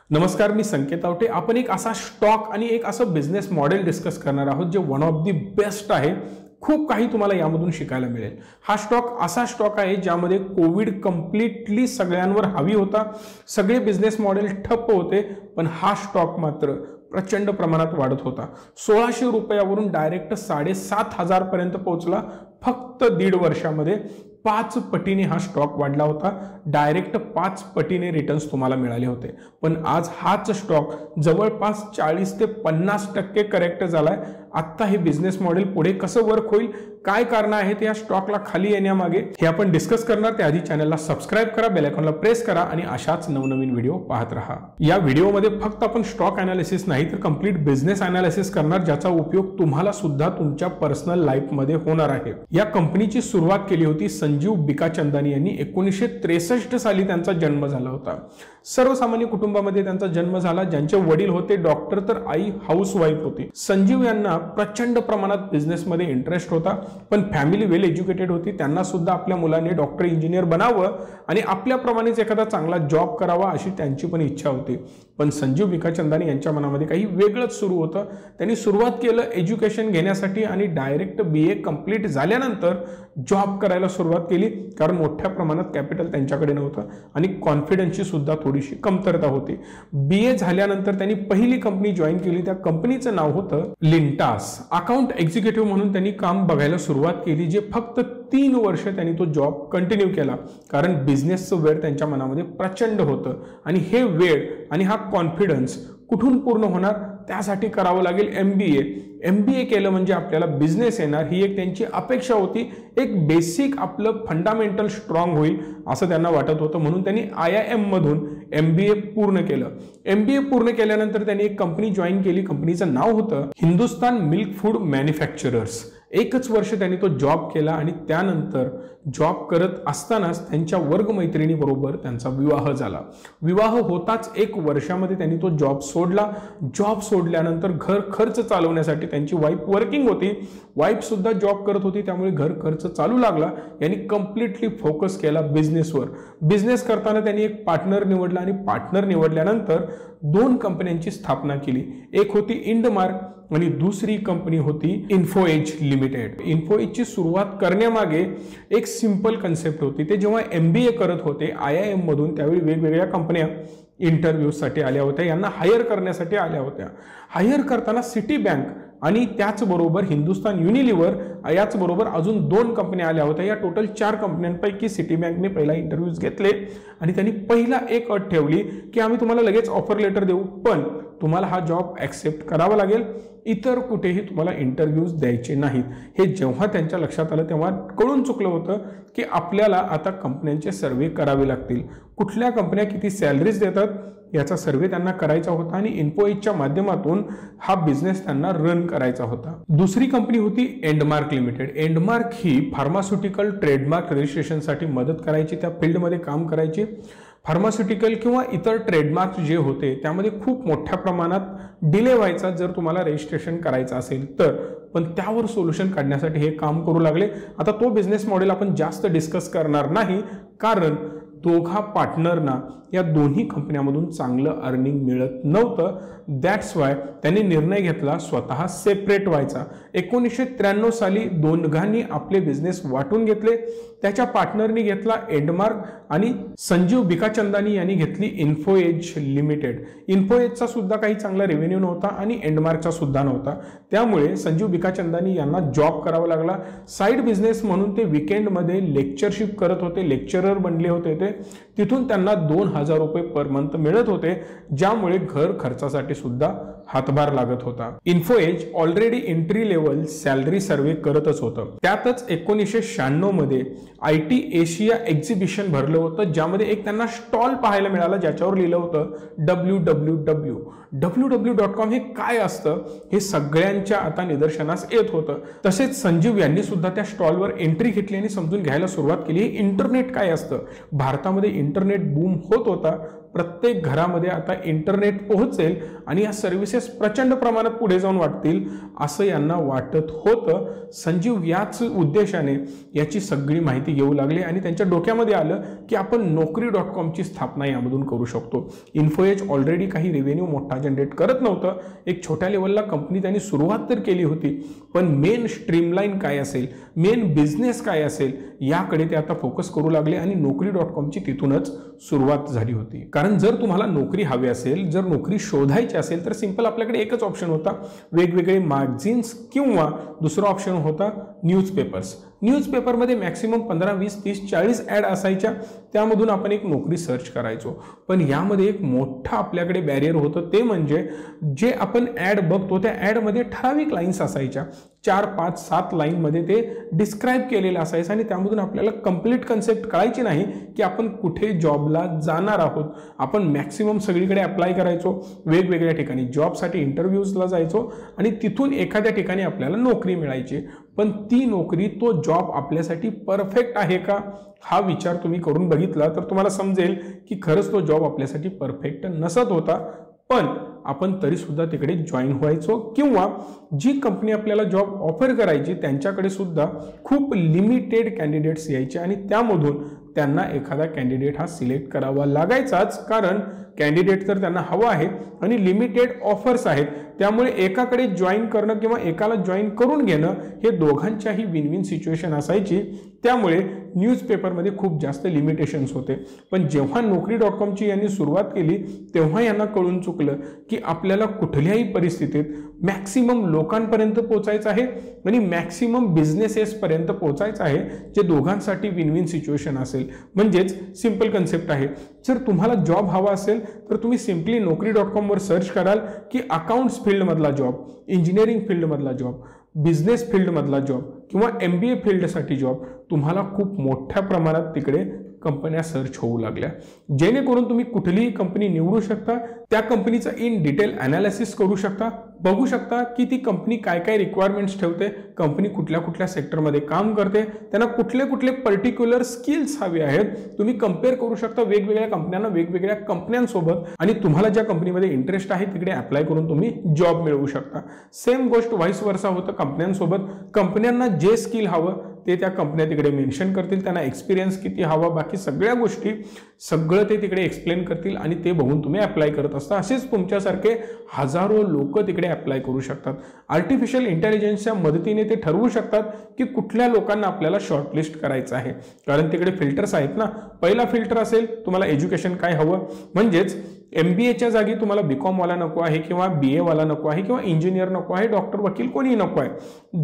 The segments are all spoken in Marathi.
नमस्कार, मी संकेत आवटे। आपण एक असा स्टॉक आणि एक असं बिझनेस मॉडेल डिस्कस करणार आहोत जे वन ऑफ द बेस्ट आहे। खूप काही तुम्हाला यामधून शिकायला मिळेल। हा स्टॉक असा स्टॉक आहे ज्यामध्ये कोविड कंप्लीटली सगळ्यांवर हावी होता, सगळे बिझनेस मॉडेल ठप्प होते, पण हा स्टॉक मात्र प्रचंड प्रमाणात वाढत होता। 1600 रुपयावरून डायरेक्ट 7,500 पर्यंत पोहोचला। फक्त 1.5 वर्षामध्ये 5 पटीने हा स्टॉक वाढला होता। डायरेक्ट 5 पटीने रिटर्न्स तुम्हाला मिळाले होते। पण आज हाच स्टॉक जवळपास 40 ते 50% करेक्ट झालाय। आता हे बिझनेस मॉडेल पुढे कसं वर्क होईल, काय कारण आहेत या स्टॉकला खाली येण्यामागे, हे आपण डिस्कस करणार। त्याआधी चॅनलला सबस्क्राइब करा, बेल आयकॉनला प्रेस करा आणि अशाच नवनवीन व्हिडिओ पाहत राहा। या व्हिडिओमध्ये फक्त आपण स्टॉक एनालिसिस नाही तर कंप्लीट बिझनेस एनालिसिस करणार, ज्याचा उपयोग तुम्हाला सुद्धा तुमच्या पर्सनल लाईफ मध्ये होणार आहे। या कंपनीची सुरुवात केली होती संजीव बिकाचंदानी यांनी। 1963 साली त्यांचा जन्म झाला होता। सर्वसामान्य कुटुंबामध्ये त्यांचा जन्म झाला। ज्यांचे वडील होते डॉक्टर तर आई हाऊसवाईफ होती। संजीव यांना प्रचंड प्रमाणात बिझनेसमध्ये इंटरेस्ट होता, पण फॅमिली वेल एज्युकेटेड होती। त्यांना सुद्धा आपल्या मुलाने डॉक्टर इंजिनियर बनावं आणि आपल्याप्रमाणेच एखादा चांगला जॉब करावा अशी त्यांची पण इच्छा होती। पण संजीव बिकाचंदानी यांच्या मनामध्ये काही वेगळंच सुरू होतं। त्यांनी सुरुवात केलं एज्युकेशन घेण्यासाठी आणि डायरेक्ट BA कंप्लीट झाल्यानंतर जॉब करायला सुरुवात केली, कारण मोठ्या प्रमाणात कॅपिटल त्यांच्याकडे नव्हतं आणि कॉन्फिडन्सची सुद्धा थोडीशी कमतरता होती। BA झाल्यानंतर त्यांनी पहिली कंपनी जॉईन केली। त्या कंपनीचं नाव होतं लिंटास। अकाउंट एक्झिक्युटिव्ह म्हणून त्यांनी काम बघायला सुरुवात केली, जे फक्त 3 वर्ष त्यांनी तो जॉब कंटिन्यू केला, कारण बिझनेसचं वेळ त्यांच्या मनामध्ये प्रचंड होतं आणि हे वेळ आणि हा कॉन्फिडन्स कुठून पूर्ण होणार, त्यासाठी करावं लागेल MBA केलं म्हणजे आपल्याला बिझनेस येणार, ही एक त्यांची अपेक्षा होती। एक बेसिक आपलं फंडामेंटल स्ट्रॉंग होईल असं त्यांना वाटत होतं, म्हणून त्यांनी IIM मधून MBA पूर्ण केलं। MBA पूर्ण केल्यानंतर त्यांनी एक कंपनी जॉईन केली। कंपनीचं नाव होतं हिंदुस्तान मिल्क फूड मॅन्युफॅक्चरर्स। 1च वर्ष त्यांनी तो जॉब केला आणि त्यानंतर जॉब करत असतानाच त्यांच्या वर्गमैत्रिणीबरोबर त्यांचा विवाह झाला। विवाह होताच 1 वर्षामध्ये त्यांनी तो जॉब सोडला। जॉब सोडल्यानंतर घर खर्च चालवण्यासाठी त्यांची वाईफ वर्किंग होती, वाईफ सुद्धा जॉब करत होती, त्यामुळे घर खर्च चालू लागला। यांनी कंप्लीटली फोकस केला बिझनेसवर। बिझनेस करताना त्यांनी एक पार्टनर निवडला आणि पार्टनर निवडल्यानंतर 2 कंपन्यांची स्थापना केली। एक होती इंडमार्क आणि दुसरी कंपनी होती इन्फोएज लिमिटेड। इन्फोएजची सुरुवात करण्यामागे एक सिंपल कन्सेप्ट होती। ते जेव्हा MBA करत होते IIM मधून, त्यावेळी वेगवेगळ्या कंपन्या इंटरव्ह्यूसाठी आल्या होत्या, यांना हायर करण्यासाठी आल्या होत्या। हायर करताना सिटी बँक आणि त्याचबरोबर हिंदुस्तान युनिलिव्हर, याचबरोबर अजून 2 कंपन्या आल्या होत्या। या टोटल 4 कंपन्यांपैकी सिटी बँकने पहिला इंटरव्ह्यूज घेतले आणि त्यांनी पहिला एक अट ठेवली की आम्ही तुम्हाला लगेच ऑफर लेटर देऊ, पण तुम्हाला हा जॉब ॲक्सेप्ट करावा लागेल, इतर कुठेही तुम्हाला इंटरव्ह्यूज द्यायचे नाहीत। हे जेव्हा त्यांच्या लक्षात आलं तेव्हा कळून चुकलं होतं की आपल्याला आता कंपन्यांचे सर्वे करावे लागतील, कुठल्या कंपन्या किती सॅलरीज देतात याचा सर्वे त्यांना करायचा होता आणि इन्फोएजच्या माध्यमातून हा बिझनेस त्यांना रन करायचा होता। दुसरी कंपनी होती एंडमार्क लिमिटेड। एंडमार्क ही फार्मास्युटिकल ट्रेडमार्क रजिस्ट्रेशनसाठी मदत करायची, त्या फील्डमध्ये काम करायची। फार्मास्युटिकल किंवा इतर ट्रेडमार्क जे होते त्यामध्ये खूप मोठ्या प्रमाणात डिले व्हायचा जर तुम्हाला रजिस्ट्रेशन करायचं असेल तर, पण त्यावर सोल्युशन काढण्यासाठी हे काम करू लागले। आता तो बिझनेस मॉडेल आपण जास्त डिस्कस करणार नाही, कारण दोघा पार्टनरना या दोन्ही कंपन्यांमधून चांगलं अर्निंग मिळत नव्हतं। दॅट्स वाय त्यांनी निर्णय घेतला स्वतः सेपरेट व्हायचा। 1993 साली दोघांनी आपले बिझनेस वाटून घेतले। त्याच्या पार्टनरनी घेतला एंडमार्क आणि संजीव बिकाचंदानी यांनी घेतली इन्फोएज लिमिटेड। इन्फोएजचा सुद्धा काही चांगला रेव्हेन्यू नव्हता आणि एंडमार्कचा सुद्धा नव्हता, त्यामुळे संजीव बिकाचंदानी यांना जॉब करावा लागला। साइड बिझनेस म्हणून ते वीकेंडमध्ये लेक्चरशिप करत होते, लेक्चरर बनले होते ते। तिथून त्यांना 2,000 रुपये पर मंथ मिळत होते, ज्यामुळे घर खर्चासाठी सुद्धा हातभार लागत होता। Info Edge already entry level salary survey करतच होतं। त्यातच 1996 मध्ये IT एशिया एक्झिबिशन भरलं होतं, ज्यामध्ये एक त्यांना स्टॉल पाहायला मिळाला ज्याच्यावर लिहिलं होतं www.com। हे काय असतं हे सगळ्यांच्या आता निदर्शनास येत होतं। तसेच संजीव यांनी सुद्धा त्या स्टॉलवर एंट्री घेतली आणि समजून घ्यायला सुरुवात केली इंटरनेट काय असतं। भारतामध्ये इंटरनेट बूम होत होता, प्रत्येक घरामध्ये आता इंटरनेट पोहोचेल आणि या सर्व्हिसेस प्रचंड प्रमाणात पुढे जाऊन वाटतील असं यांना वाटत होतं. संजीव याच उद्देशाने याची सगळी माहिती घेऊ लागले आणि त्यांच्या डोक्यामध्ये आलं की आपण Naukri.comची स्थापना यामधून करू शकतो. इन्फोएज ऑलरेडी काही रेव्हेन्यू मोठा जनरेट करत नव्हतं. एक छोट्या लेवलला कंपनी त्यांनी सुरुवात तर केली होती, पण मेन स्ट्रीमलाईन काय असेल, मेन बिझनेस काय असेल याकडे ते आता फोकस करू लागले आणि Naukri.comची तिथूनच सुरुवात झाली होती. कारण जर तुम्हाला नोकरी हवी असेल, जर नोकरी शोधायची असेल तर सिंपल आपल्याकडे एकच ऑप्शन होता, वेगवेगळे मॅगझिन्स किंवा दुसरा ऑप्शन होता न्यूजपेपर्स. न्यूजपेपरमध्ये मॅक्सिमम 15, 20, 30, 40 ॲड असायच्या, त्यामधून आपण एक नोकरी सर्च करायचो. पण यामध्ये एक मोठा आपल्याकडे बॅरियर होतं, ते म्हणजे जे आपण ॲड बघतो त्या ॲडमध्ये ठराविक लाईन्स असायच्या, 4, 5, 7 लाईनमध्ये ते डिस्क्राईब केलेलं असायचं आणि त्यामधून आपल्याला कंप्लीट कन्सेप्ट कळायची नाही की आपण कुठे जॉबला जाणार आहोत. आपण मॅक्सिमम सगळीकडे अप्लाय करायचो, वेगवेगळ्या ठिकाणी जॉबसाठी इंटरव्ह्यूजला जायचो आणि तिथून एखाद्या ठिकाणी आपल्याला नोकरी मिळायची. पण ती नोकरी, तो जॉब आपल्यासाठी परफेक्ट आहे का हा विचार तुम्ही करून बघितला तर तुम्हाला समजेल की खरंच तो जॉब आपल्यासाठी परफेक्ट नसत होता. पण आपण तरी सुद्धा तिकडे जॉईन व्हायचो किंवा जी कंपनी आपल्याला जॉब ऑफर करायची त्यांच्याकडे सुद्धा खूप लिमिटेड कॅन्डिडेट्स यायचे आणि त्यामधून त्यांना एखादा कॅन्डिडेट हा सिलेक्ट करावा लागायचाच, कारण कॅन्डिडेट तर त्यांना हवा आहे आणि लिमिटेड ऑफर्स आहेत. त्यामुळे एकाकडे जॉईन करणं किंवा एकाला जॉईन करून घेणं हे दोघांच्याही विन विन सिच्युएशन असायची. त्यामुळे न्यूजपेपरमध्ये खूप जास्त लिमिटेशन्स होते. पण जेव्हा Naukri.comची यांनी सुरुवात केली तेव्हा यांना कळून चुकलं की आपल्याला कुठल्याही परिस्थितीत मॅक्सिमम लोकांपर्यंत पोहोचायचं आहे आणि मॅक्सिमम बिझनेसेसपर्यंत पोहोचायचं आहे, जे दोघांसाठी विन विन सिच्युएशन असेल. म्हणजेच सिंपल कन्सेप्ट आहे, जर तुम्हाला जॉब हवा असेल तर तुम्ही सिम्पली Naukri.com वर सर्च कराल की अकाउंट्स फील्डमधला जॉब, इंजिनिअरिंग फील्डमधला जॉब, बिझनेस फील्डमधला जॉब किंवा MBA फील्डसाठी जॉब, तुम्हाला खूप मोठ्या प्रमाणात तिकडे कंपन्या सर्च होऊ लागल्या. जेणेकरून तुम्ही कुठलीही कंपनी निवडू शकता, त्या कंपनीचा इन डिटेल ॲनालिसिस करू शकता, बघू शकता की ती कंपनी काय काय रिक्वायरमेंट्स ठेवते, कंपनी कुठल्या कुठल्या सेक्टरमध्ये काम करते, त्यांना कुठले कुठले पर्टिक्युलर स्किल्स हवे आहेत. तुम्ही कम्पेअर करू शकता वेगवेगळ्या कंपन्यांना, वेगवेगळ्या कंपन्यांसोबत आणि तुम्हाला ज्या कंपनीमध्ये इंटरेस्ट आहे तिकडे अप्लाय करून तुम्ही जॉब मिळवू शकता. सेम गोष्ट व्हाईस वर्सा होतं कंपन्यांसोबत. कंपन्यांना जे स्किल हवं ते त्या कंपन्या तिकडे मेन्शन करतील, त्यांना एक्सपिरियन्स किती हवा, बाकी सगळ्या गोष्टी सगळं ते तिकडे एक्सप्लेन करतील आणि ते बघून तुम्ही अप्लाय करत असता. असेच तुमच्यासारखे हजारो लोक तिकडे अप्लाय करू शकतात. आर्टिफिशियल इंटेलिजन्सच्या मदतीने ते ठरवू शकतात की कुठल्या लोकांना आपल्याला शॉर्टलिस्ट करायचं आहे, कारण तिकडे फिल्टर्स आहेत ना. पहिला फिल्टर असेल तुम्हाला एज्युकेशन काय हवं, म्हणजेच MBAच्या जागी तुम्हाला BCom वाला नको आहे किंवा BA वाला नको आहे किंवा इंजिनियर नको आहे, डॉक्टर, वकील कोणीही नको आहे.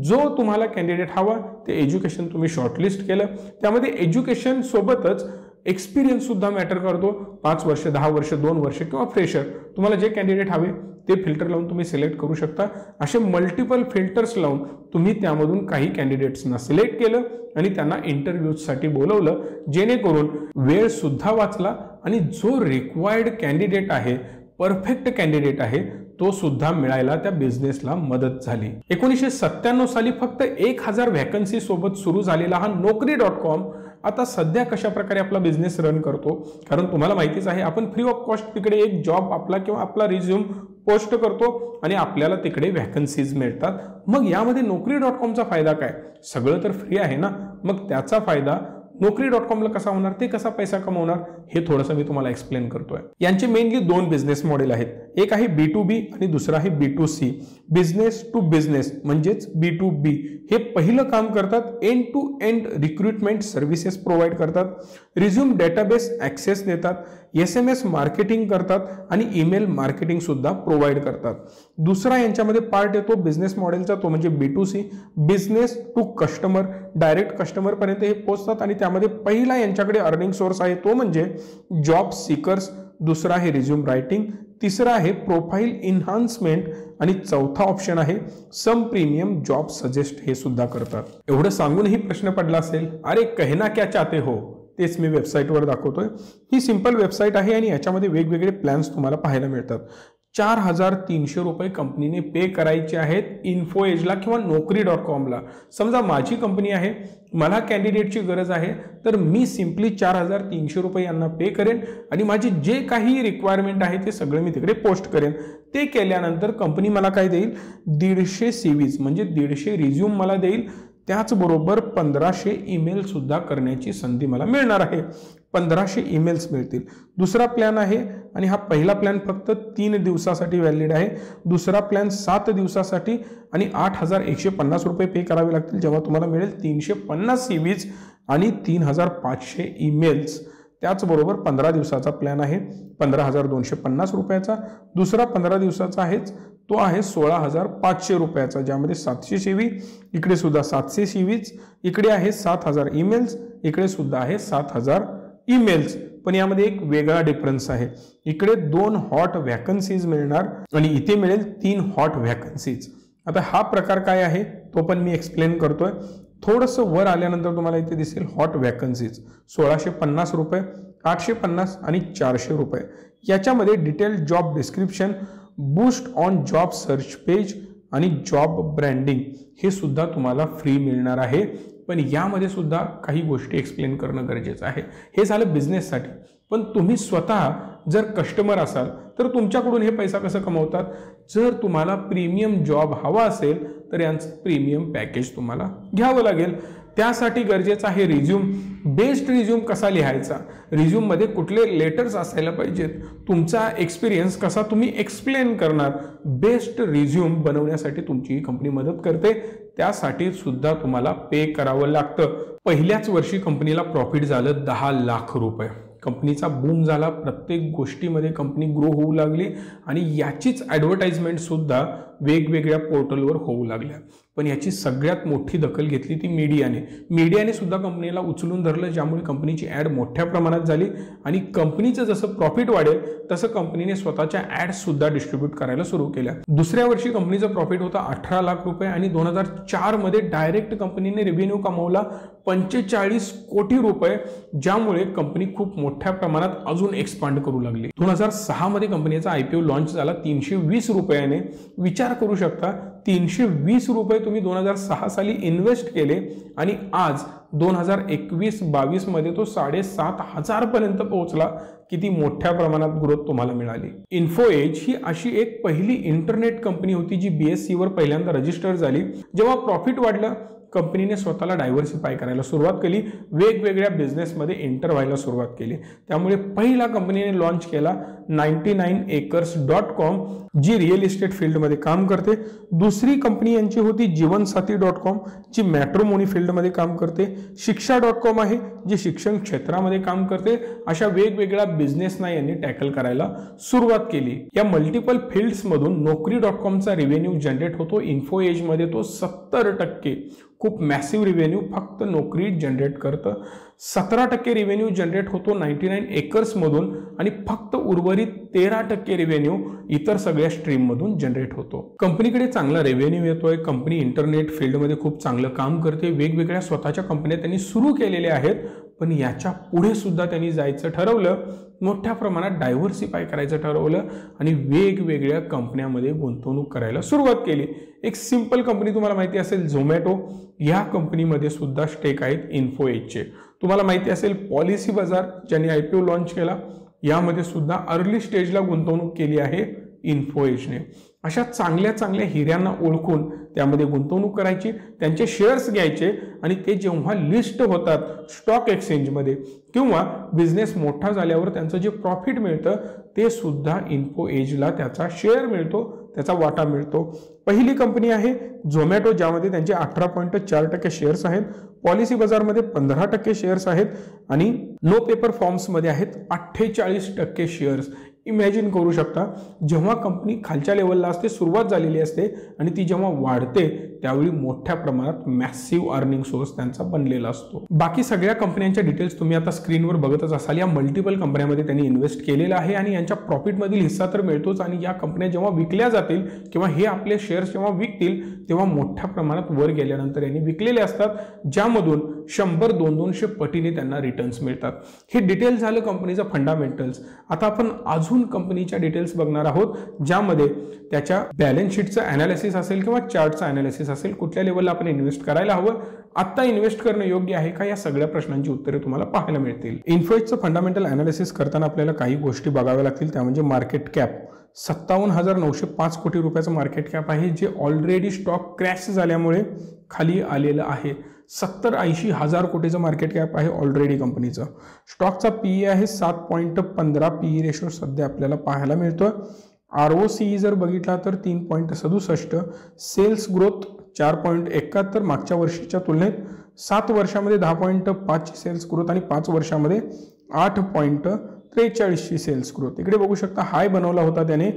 जो तुम्हाला कॅन्डिडेट हवा ते एज्युकेशन तुम्ही शॉर्टलिस्ट केलं. त्यामध्ये एज्युकेशन सोबतच एक्सपिरियन्स सुद्धा मॅटर करतो. 5 वर्ष, 10 वर्ष, 2 वर्ष किंवा फ्रेशर, तुम्हाला जे कॅन्डिडेट हवे ते फिल्टर लावून तुम्ही सिलेक्ट करू शकता. असे मल्टिपल फिल्टर्स लावून तुम्ही त्यामधून काही कॅन्डिडेट्सना सिलेक्ट केलं आणि त्यांना इंटरव्ह्यूजसाठी बोलवलं, जेणेकरून वेळ सुद्धा वाचला आणि जो रिक्वायर्ड कॅन्डिडेट आहे, परफेक्ट कॅन्डिडेट आहे, तो सुद्धा मिळायला त्या बिझनेसला मदत झाली. 1997 साली फक्त 1000 व्हॅकन्सी सोबत सुरू झालेला हा Naukri.com आता सध्या कशा प्रकारे आपला बिझनेस रन करतो, कारण तुम्हाला माहितीच आहे आपण फ्री ऑफ कॉस्ट तिकडे एक जॉब आपला किंवा आपला रिझ्यूम पोस्ट करतो आणि आपल्याला तिकडे व्हॅकन्सीज मिळतात. मग यामध्ये Naukri.comचा फायदा काय? सगळं तर फ्री आहे ना, मग त्याचा फायदा Naukri.comला कसा होणार, ते कसा पैसा कमवणार, हे थोडंसं मी तुम्हाला एक्सप्लेन करतोय. यांचे मेनली 2 बिझनेस मॉडेल आहेत. एक आहे B2B आणि दुसरा आहे B2C. बिझनेस टू बिझनेस म्हणजेच B2B हे पहिलं काम करतात. End to end recruitment services provide करतात, रिझ्यूम डेटाबेस ॲक्सेस देतात, SMS मार्केटिंग करतात आणि ईमेल मार्केटिंग सुद्धा प्रोव्हाइड करतात. दुसरा यांच्यामध्ये पार्ट येतो बिझनेस मॉडेलचा, तो म्हणजे B2C, business to customer. Direct customer पर्यंत हे पोहोचतात आणि त्यामध्ये पहिला यांच्याकडे अर्निंग सोर्स आहे तो म्हणजे जॉब सीकर्स, दुसरा आहे रिझ्यूम रायटिंग, तिसरा आहे प्रोफाईल इन्हान्समेंट आणि चौथा ऑप्शन आहे सम प्रीमियम जॉब सजेस्ट, हे सुद्धा करतात. एवढं सांगूनही प्रश्न पडला असेल, अरे कहना क्या चाहते हो, तेच मी वेबसाईटवर दाखवतोय. ही सिंपल वेबसाईट आहे आणि याच्यामध्ये वेगवेगळे प्लॅन्स तुम्हाला पाहायला मिळतात. 4,300 रुपये कंपनीने पे करायचे आहेत इन्फोएजला किंवा Naukri.comला. समजा माझी कंपनी आहे, मला कॅन्डिडेटची गरज आहे, तर मी सिम्पली 4,300 रुपये यांना पे करेन आणि माझी जे काही रिक्वायरमेंट आहे ते सगळं मी तिकडे पोस्ट करेन. ते केल्यानंतर कंपनी मला काय देईल, 150 CVs म्हणजे 150 रिझ्यूम मला देईल. त्याचबरोबर 1500 ईमेल सुद्धा करण्याची संधी मला मिळणार आहे. 1500 ईमेल्स मिळतील. दुसरा प्लॅन आहे आणि हा पहिला प्लॅन फक्त 3 दिवसासाठी व्हॅलिड आहे. दुसरा प्लॅन 7 दिवसासाठी आणि 8,150 रुपये पे करावे लागतील, जेव्हा तुम्हाला मिळेल 350 CVs आणि 3,500 ईमेल्स. त्याचबरोबर 15 दिवसाचा प्लॅन आहे 15,250 रुपयाचा. दुसरा 15 दिवसाचा आहेच, तो आहे 16,500 रुपयाचा, ज्यामध्ये 700 CV, इकडे सुद्धा 700 CVs, इकडे आहे 7,000 ईमेल्स, इकडे सुद्धा आहे 7,000 ईमेल्स. पण यामध्ये एक वेगळा डिफरन्स आहे. इकडे 2 हॉट व्हॅकन्सीज मिळणार आणि इथे मिळेल 3 हॉट व्हॅकन्सीज. आता हा प्रकार काय आहे तो पण मी एक्सप्लेन करतोय. थोडंसं वर आल्यानंतर तुम्हाला इथे दिसेल हॉट व्हॅकन्सीज 1,650 रुपये, 850 आणि 400 रुपये. याच्यामध्ये detail job description, boost on job search page आणि जॉब ब्रँडिंग हे सुद्धा तुम्हाला फ्री मिळणार आहे. पण यामध्ये सुद्धा काही गोष्टी एक्सप्लेन करणं गरजेचं आहे. हे झालं बिझनेससाठी. पण तुम्ही स्वतः जर कस्टमर असाल तर तुमच्याकडून हे पैसा कसं कमवतात. जर तुम्हाला प्रीमियम जॉब हवा असेल तर यांचं प्रीमियम पॅकेज तुम्हाला घ्यावं लागेल. त्यासाठी गरजेचं आहे रिझ्यूम. बेस्ट रिझ्यूम कसा लिहायचा, रिझ्यूममध्ये कुठले लेटर्स असायला पाहिजेत, तुमचा एक्सपिरियन्स कसा तुम्ही एक्सप्लेन करणार. बेस्ट रिझ्यूम बनवण्यासाठी तुमची कंपनी मदत करते. त्यासाठी सुद्धा तुम्हाला पे करावं लागतं. पहिल्याच वर्षी कंपनीला प्रॉफिट झालं 10 लाख रुपये. कंपनीचा बूम झाला, प्रत्येक गोष्टीमध्ये कंपनी ग्रो होऊ लागली आणि याचीच ॲडव्हर्टाइजमेंट सुद्धा वेगवेगळ्या पोर्टलवर होऊ लागल्या. पण याची सगळ्यात मोठी दखल घेतली ती मीडियाने सुद्धा कंपनीला उचलून धरलं, ज्यामुळे कंपनीची ॲड मोठ्या प्रमाणात झाली आणि कंपनीचं जसं प्रॉफिट वाढेल तसं कंपनीने स्वतःच्या ॲड्स सुद्धा डिस्ट्रीब्यूट करायला सुरू केल्या. दुसऱ्या वर्षी कंपनीचं प्रॉफिट होता 18 लाख रुपये आणि 2004 मध्ये डायरेक्ट कंपनीने रेव्हेन्यू कमावला 45 कोटी रुपये, ज्यामुळे कंपनी खूप मोठ्या प्रमाणात अजून एक्सपांड करू लागली. 2006 मध्ये कंपनीचा IPO लॉन्च झाला 320 रुपयाने. विचार करू शकता 320 रुपये तुम्ही 2006 साली इन्व्हेस्ट केले आणि आज 2021-22 मध्ये तो 7,500 पर्यंत पोहोचला. किती मोठ्या प्रमाणात ग्रोथ तुम्हाला मिळाली. इन्फोएज ही अशी एक पहिली इंटरनेट कंपनी होती जी BSE वर पहिल्यांदा रजिस्टर झाली. जेव्हा प्रॉफिट वाढलं कंपनीने स्वतःला डायव्हर्सिफाय करायला सुरुवात केली, वेगवेगळ्या बिझनेसमध्ये एंटर व्हायला सुरुवात केली. त्यामुळे पहिला कंपनीने लॉन्च केला 99acres.com जी रिअल इस्टेट फील्डमध्ये काम करते. दुसरी कंपनी यांची होती जीवनसाथी.com जी मॅट्रोमोनी फील्डमध्ये काम करते. शिक्षा.com आहे जी शिक्षण क्षेत्रामध्ये काम करते. अशा वेगवेगळ्या बिझनेसना यांनी टॅकल करायला सुरुवात केली. या मल्टिपल फील्ड्समधून Naukri.comचा रेव्हेन्यू जनरेट होतो. इन्फोएजमध्ये तो 70%, खूप मॅसिव्ह रेव्हेन्यू फक्त Naukri जनरेट करतं. 17% रेव्हेन्यू जनरेट होतो 99 एकर्स मधून आणि फक्त उर्वरित 13% रेव्हेन्यू इतर सगळ्या स्ट्रीम मधून जनरेट होतो. कंपनीकडे चांगला रेव्हेन्यू येतोय. कंपनी इंटरनेट फील्डमध्ये खूप चांगलं काम करते. वेगवेगळ्या स्वतःच्या कंपन्या त्यांनी सुरू केलेल्या आहेत. पण याच्या पुढे सुद्धा त्यांनी जायचं ठरवलं, मोठ्या प्रमाणात डायव्हर्सिफाय करायचं ठरवलं आणि वेगवेगळ्या कंपन्यांमध्ये गुंतवणूक करायला सुरुवात केली. एक सिंपल कंपनी तुम्हाला माहिती असेल झोमॅटो, या कंपनीमध्ये सुद्धा स्टेक आहेत इन्फोएजचे. तुम्हाला माहिती असेल पॉलिसी बाजार ज्यांनी IPO लॉन्च केला, यामध्ये सुद्धा अर्ली स्टेजला गुंतवणूक केली आहे इन्फोएजने. अशा चांगल्या चांगल्या हिऱ्यांना ओळखून त्यामध्ये गुंतवणूक करायची, त्यांचे शेअर्स घ्यायचे आणि ते जेव्हा लिस्ट होतात स्टॉक एक्सचेंजमध्ये किंवा बिझनेस मोठा झाल्यावर त्यांचं जे प्रॉफिट मिळतं ते सुद्धा इन्फोएजला त्याचा शेअर मिळतो, त्याचा वाटा मिळतो. पहिली कंपनी आहे झोमॅटो, ज्यामध्ये त्यांचे 18.4% शेअर्स आहेत. पॉलिसी बाजारमध्ये 15% शेअर्स आहेत आणि नो पेपर फॉर्म्समध्ये आहेत 48% शेअर्स. इमॅजिन करू शकता, जेव्हा कंपनी खालच्या लेवलला असते, सुरुवात झालेली असते आणि ती जेव्हा वाढते त्यावेळी मोठ्या प्रमाणात मॅसिव्ह अर्निंग सोर्स त्यांचा बनलेला असतो. बाकी सगळ्या कंपन्यांच्या डिटेल्स तुम्ही आता स्क्रीनवर बघतच असाल. या मल्टिपल कंपन्यांमध्ये त्यांनी इन्व्हेस्ट केलेला आहे आणि यांच्या प्रॉफिटमधील हिस्सा तर मिळतोच आणि या कंपन्या जेव्हा विकल्या जातील किंवा हे आपले शेअर्स जेव्हा विकतील तेव्हा मोठ्या प्रमाणात वर गेल्यानंतर यांनी विकलेले असतात, ज्यामधून 100-200 पटीने त्यांना रिटर्न्स मिळतात. हे डिटेल झालं कंपनीचं फंडामेंटल्स. आता आपण अजून अजून कंपनीच्या डिटेल्स बघणार आहोत, ज्यामध्ये त्याच्या बॅलन्स शीटचं ॲनालिसिस असेल किंवा चार्टचं ॲनालिसिस असेल, कुठल्या लेवलला आपण इन्व्हेस्ट करायला हवं, आत्ता इन्व्हेस्ट करणं योग्य आहे का, या सगळ्या प्रश्नांची उत्तरे तुम्हाला पाहायला मिळतील. इन्फोएजचं फंडामेंटल ॲनालिसिस करताना आपल्याला काही गोष्टी बघाव्या लागतील, त्या म्हणजे मार्केट कॅप. 57,905 कोटी रुपयाचं मार्केट कॅप आहे, जे ऑलरेडी स्टॉक क्रॅश झाल्यामुळे खाली आलेलं आहे. 70-80 हजार कोटीचं मार्केट कॅप आहे ऑलरेडी कंपनीचं. स्टॉकचा पीई आहे 7.15 पीई रेशो सध्या आपल्याला पाहायला मिळतोय. ROCE जर बघितला तर 3.67. सेल्स ग्रोथ 4.71 मागच्या वर्षीच्या तुलनेत. 7 वर्षामध्ये 10.5 सेल्स ग्रोथ आणि 5 वर्षामध्ये 8.43 सेल्स ग्रोथ. इकडे बघू शकता हाय बनवला होता त्याने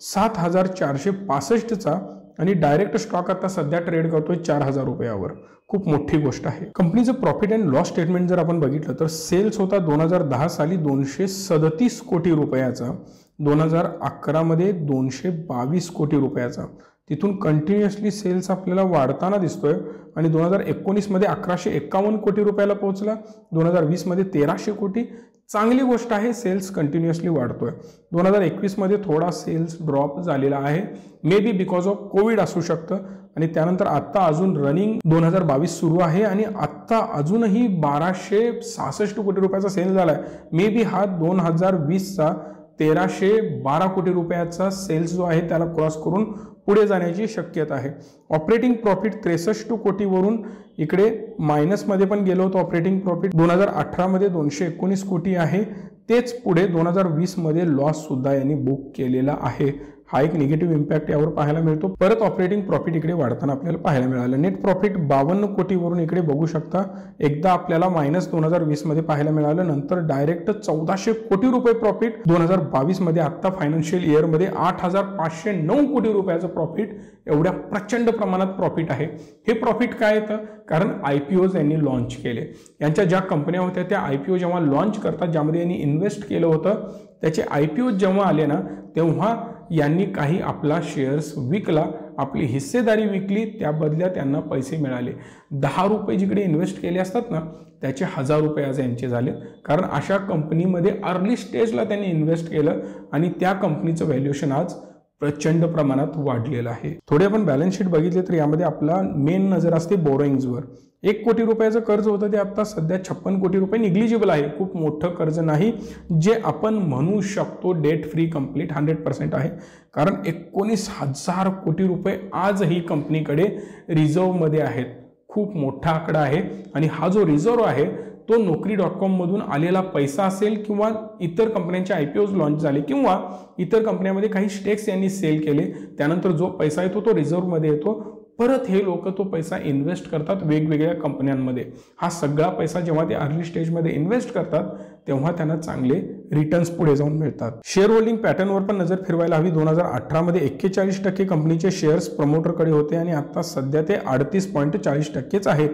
7,465चा आणि डायरेक्ट स्टॉक आता सध्या ट्रेड करतोय 4,000 रुपयावर. खूप मोठी गोष्ट आहे. कंपनीचं प्रॉफिट अँड लॉस स्टेटमेंट जर आपण बघितलं तर सेल्स होता 2010 साली 237 कोटी रुपयाचा, 2011 मध्ये 222 कोटी रुपयाचा. तिथून कंटिन्युअसली सेल्स आपल्याला वाढताना दिसतोय आणि 2019 मध्ये 1151 कोटी रुपयाला पोहोचला, 2020 मध्ये 1300 कोटी. चांगली गोष्ट आहे, सेल्स कंटिन्युअसली वाढतोय. 2021 मध्ये थोडा सेल्स ड्रॉप झालेला आहे, may be because of Covid असू शकतं. आणि त्यानंतर आत्ता अजून रनिंग 2022 सुरू आहे आणि आत्ता अजूनही 1266 कोटी रुपयाचा सेल झालाय. मे बी हा 2020चा 1312 कोटी रुपयाचा सेल्स जो आहे त्याला क्रॉस करून पुढे जाण्याची शक्यता आहे. ऑपरेटिंग प्रॉफिट 63 कोटीवरून इकडे मायनसमध्ये पण गेलो होतो. ऑपरेटिंग प्रॉफिट 2018 मध्ये 219 कोटी आहे. तेच पुढे 2020 मध्ये लॉस सुद्धा यांनी बुक केलेला आहे. हा एक निगेटिव्ह इम्पॅक्ट यावर पाहायला मिळतो. परत ऑपरेटिंग प्रॉफिट इकडे वाढताना आपल्याला पाहायला मिळालं. नेट प्रॉफिट 52 कोटीवरून इकडे बघू शकता एकदा आपल्याला मायनस 2020 मध्ये पाहायला मिळालं, नंतर डायरेक्ट 1400 कोटी रुपये प्रॉफिट 2022 मध्ये. आता फायनान्शियल इयर मध्ये 8,509 कोटी रुपयाचं प्रॉफिट, एवढ्या प्रचंड प्रमाणात प्रॉफिट आहे. हे प्रॉफिट काय येतं, कारण IPOज यांनी लॉन्च केले. यांच्या ज्या कंपन्या होत्या त्या IPO जेव्हा लॉन्च करतात, ज्यामध्ये यांनी इन्व्हेस्ट केलं होतं, त्याचे IPOज जेव्हा आले ना, तेव्हा यांनी काही आपला शेअर्स विकला, आपली हिस्सेदारी विकली, त्या बदल्यात त्यांना पैसे मिळाले. 10 रुपये जिकडे इन्व्हेस्ट केले असतात ना, त्याचे 1000 रुपये आज यांचे झाले. कारण अशा कंपनीमध्ये अर्ली स्टेजला त्यांनी इन्व्हेस्ट केलं आणि त्या कंपनीचं व्हॅल्युएशन आज प्रचंड प्रमाणात वाढलेलं आहे. थोडे आपण बॅलन्स शीट बघितले तर यामध्ये आपला मेन नजर असते बोरोइंग्सवर. 1 कोटी रुपयाचं कर्ज होतं ते आता सध्या 56 कोटी रुपये निग्लिजिबल आहे. खूप मोठं कर्ज नाही, जे आपण म्हणू शकतो डेट फ्री कंप्लीट 100% आहे. कारण 19,000 कोटी रुपये आजही कंपनीकडे रिझर्व्हमध्ये आहेत. खूप मोठा आकडा आहे आणि हा जो रिझर्व्ह आहे तो Naukri.com मधून आलेला पैसा असेल किंवा इतर कंपन्यांचे IPOज लॉन्च झाले किंवा इतर कंपन्यांमध्ये काही स्टेक्स यांनी सेल केले, त्यानंतर जो पैसा येतो तो रिझर्व्हमध्ये येतो. परत हे लोक तो पैसा इन्व्हेस्ट करतात वेगवेगळ्या कंपन्यांमध्ये. हा सगळा पैसा जेव्हा ते अर्ली स्टेजमध्ये इन्व्हेस्ट करतात तेव्हा त्यांना चांगले रिटर्न्स पुढे जाऊन मिळतात. शेअर होल्डिंग पॅटर्नवर पण नजर फिरवायला हवी. 2018 मध्ये 41% कंपनीचे शेअर्स प्रमोटरकडे होते आणि आता सध्या ते 38.40% आहेत.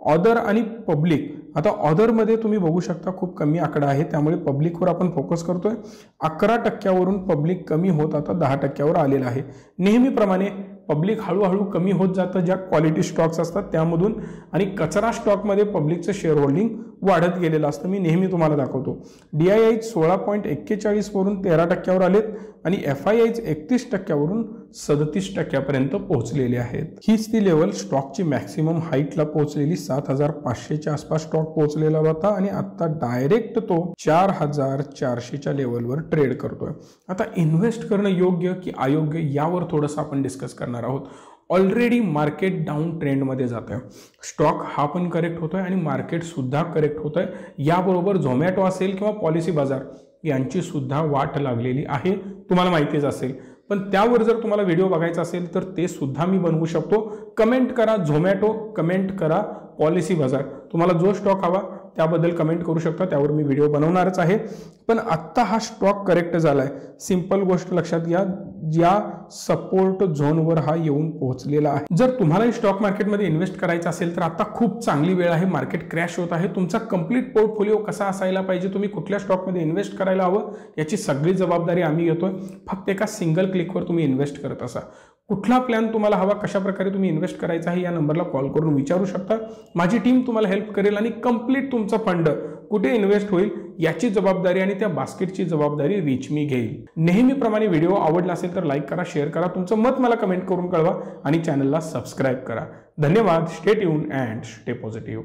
ऑदर आणि पब्लिक, आता ऑदरमध्ये तुम्ही बघू शकता खूप कमी आकडा आहे, त्यामुळे पब्लिकवर आपण फोकस करतोय. 11% पब्लिक कमी होत आता 10% आलेला आहे. नेहमीप्रमाणे पब्लिक हळूहळू कमी होत जातं ज्या क्वालिटी स्टॉक्स असतात त्यामधून, आणि कचरा स्टॉकमध्ये पब्लिकचं शेअर होल्डिंग वाढत गेलेलं असतं. मी नेहमी तुम्हाला दाखवतो. DII 16.41 वरून 13% आलेत आणि FII 31% 37% पर्यंत पोहोचलेले आहेत. हीच ती लेवल स्टॉकची मॅक्सिमम हाईटला पोहोचलेली 7,500च्या आसपास स्टॉक पोहोचलेला होता आणि आता डायरेक्ट तो 4,400च्या लेवलवर ट्रेड करतोय. आता इन्व्हेस्ट करणं योग्य की अयोग्य यावर थोडंसं आपण डिस्कस करणार आहोत. ऑलरेडी मार्केट डाऊन ट्रेंडमध्ये जात आहे. स्टॉक हा पण करेक्ट होतोय आणि मार्केट सुद्धा करेक्ट होतंय. याबरोबर झोमॅटो असेल किंवा पॉलिसी बाजार यांची सुद्धा वाट लागलेली आहे, तुम्हाला माहितीच असेल. पण त्यावर जर तुम्हाला व्हिडिओ बघायचा असेल तर ते सुद्धा मी बनवू शकतो. कमेंट करा झोमॅटो, कमेंट करा पॉलिसी बाजार, तुम्हाला जो स्टॉक हवा त्याबद्दल कमेंट करू शकता, त्यावर मी व्हिडिओ बनवणारच आहे. पण आत्ता हा स्टॉक करेक्ट झालाय. सिंपल गोष्ट लक्षात घ्या, ज्या सपोर्ट झोनवर हा येऊन पोहोचलेला आहे. जर तुम्हाला स्टॉक मार्केटमध्ये इन्व्हेस्ट करायचं असेल तर आता खूप चांगली वेळ आहे. मार्केट क्रॅश होत आहे. तुमचा कंप्लीट पोर्टफोलिओ कसा असायला पाहिजे, तुम्ही कुठल्या स्टॉकमध्ये इन्व्हेस्ट करायला हवं याची सगळी जबाबदारी आम्ही घेतोय. फक्त एका सिंगल क्लिकवर तुम्ही इन्व्हेस्ट करत असा. कुठला प्लॅन तुम्हाला हवा, कशा प्रकारे तुम्ही इन्व्हेस्ट करायचा आहे या नंबरला कॉल करून विचारू शकता. माझी टीम तुम्हाला हेल्प करेल आणि कंप्लीट तुमचा फंड कुठे इन्व्हेस्ट होईल याची जबाबदारी आणि त्या बास्केटची जबाबदारी रिच मी घेईल. नेहमीप्रमाणे व्हिडिओ आवडला असेल तर लाईक करा, शेअर करा, तुमचं मत मला कमेंट करून कळवा आणि चॅनलला सबस्क्राईब करा. धन्यवाद. Stay tune and stay positive.